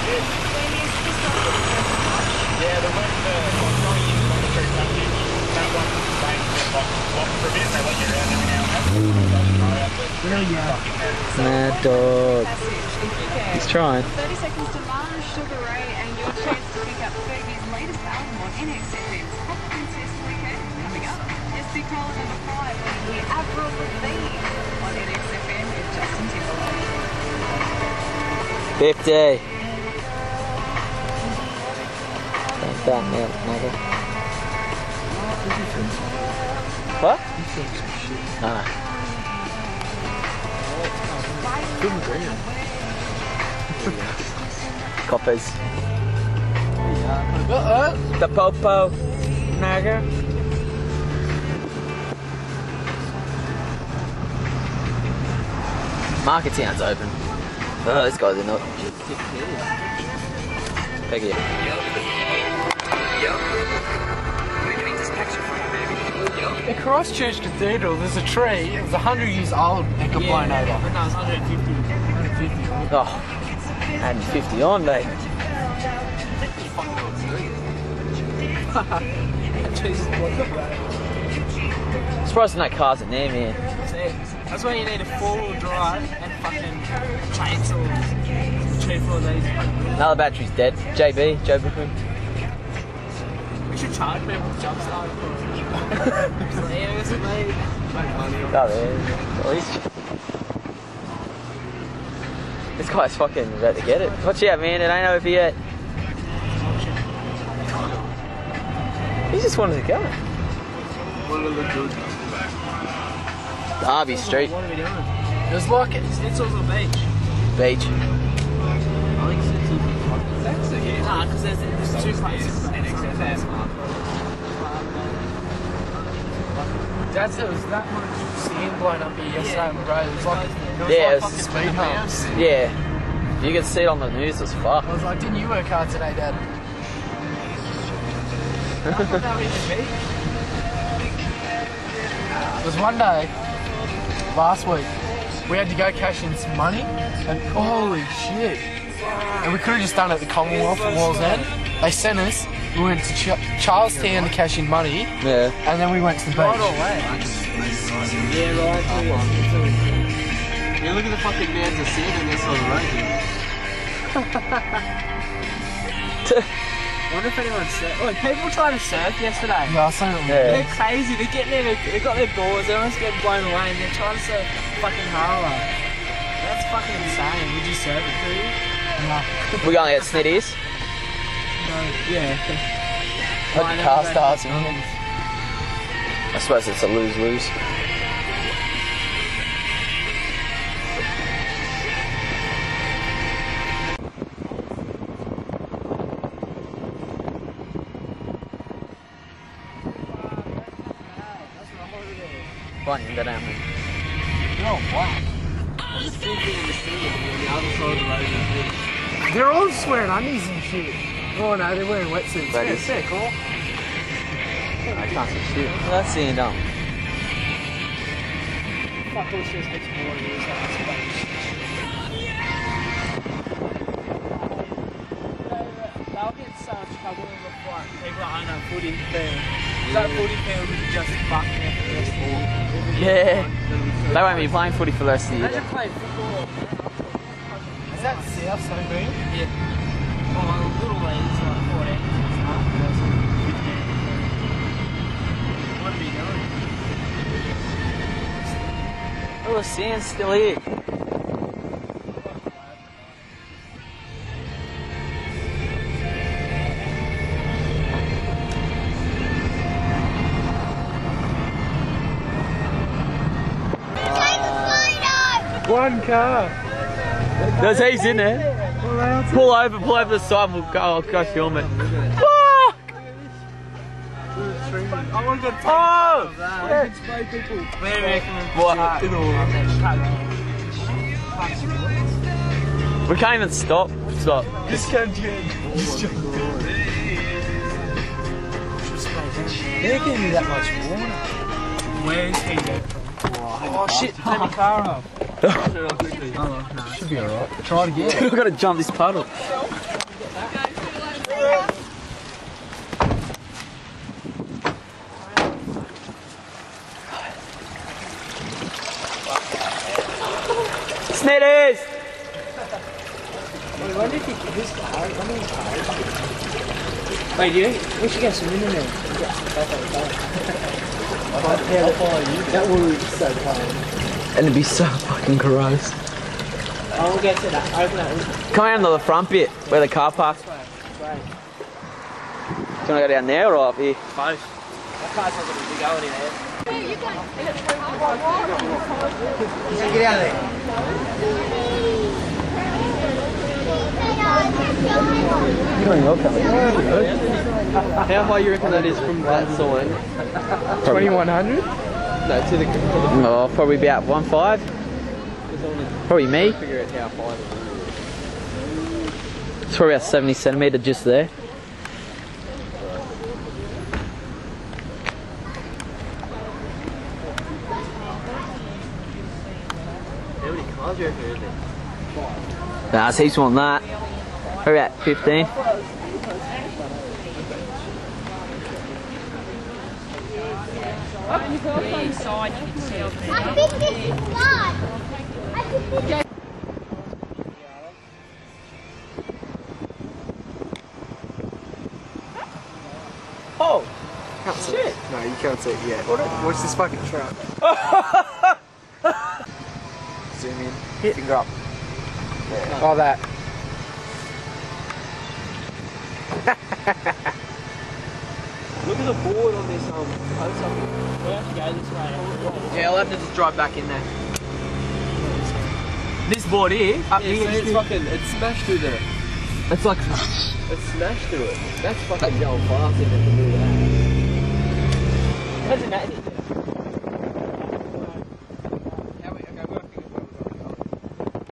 Yeah, the one that one for a bit, they let you around every now and then. Mad dog. He's trying. 30 seconds to Mars, Sugar Ray, and your chance to pick up Fergie's latest album on NXFM's Pop Princess Weekend coming up. It's Big Caller number 5 when you hear Avril Lavigne on NXFM with Justin Timberlake. 50. Like that, mother. What? Nah. Coppers. The popo. Naga. Market town's open. Oh, this guy's in it. Peggy. At Christchurch Cathedral, there's a tree. It was 100 years old and got blown over. No, it's 150. 150. Oh, adding 50 on, mate. Jesus, Surprised no cars in there, man. that's why you need a 4-wheel drive and fucking chainsaws. Cheap for these. Another battery's dead. JB, Joe Brookman. We should charge people to jumpstart for it. Oh, there. At least. This guy's fucking about to get it. Watch out, man. It ain't over yet. He just wanted to go. Derby Street. What are we doing? It was like it. It's also a beach. Beach. I think it's nah, because there's two places. Dad said it was that much sand blown up here yesterday on the road. It was like, Yeah, it like was- fucking speed humps. Yeah. You can see it on the news, it's fuck. I was like, didn't you work hard today, Dad? It was one day last week. We had to go cash in some money, and holy shit! And we could have just done it at the Commonwealth at Wall's End. They sent us. We went to Charlestown to cash in money, Yeah. and then we went to the beach. Yeah, right. Yeah, look at the fucking mounds of sand on this side of the road. I wonder if anyone surfed. Oh, people tried to surf yesterday. Yeah, I saw it. Yeah. They're crazy. They're getting there. They got their boards. They're almost getting blown away, and they're trying to surf fucking Harbour. That's fucking insane. Would you surf it too? No. We're going to get snitties. No. Yeah. Like the car starts, man. I suppose it's a lose-lose. Bunny, that ain't me. Oh, wow. Just thinking in the sea on the other side of the road is the beach. They're all just wearing undies and shit. Oh no, they're wearing wetsuits. That Yeah, is- sick, cool. I can't see shit. That's seeing dumb. Fuck, all just gets more of this. They'll get so much trouble in the fight. People that own a footy field. That footy field would just fuck me for the rest of the year. Yeah. They won't be playing footy for the rest of the year. Imagine playing football. Is that South Sunbury? Yeah. Oh, little leagues, like 14. What are we doing? Oh, the sand's still here. One car. There's heaps in there. Pull over the side and I'll go film it. Fuck! I want to go to Oh! What? We can't even stop. Stop. This can't get. There can be that much water. Where's he? Oh shit, turn my car off. Should be alright. Try it again. I've got to jump this puddle. Snitters! When did his car? When did his car? Wait, we should get some in there. Get some stuff like that. That would be so fun. And it'd be so fucking gross. I will get to that. Open that. Come around to the front bit where the car parks. Do you want to go down there or up here? Both. That car's not going to be going in there. Get out of there. How high you reckon that is from that sign? 2100? No, to the... Oh, probably about 1.5. Probably me. Figure out how high it It's probably about 70 centimetre just there. How many cars do you reckon are there? Nah, it's heaps more than that. Probably about 15. I think this is God. I think this is Oh! Can't see it. No, you can't see it yet. Watch this fucking truck. Zoom in. Hit. Finger up. Yeah. Oh, that. Look at the board on this post. We have to go this way. Yeah, I'll have to just drive back in there. This board here, up here, it's fucking, it's smashed through there. it's like... It's smashed through it. That's fucking going fast if it can do that.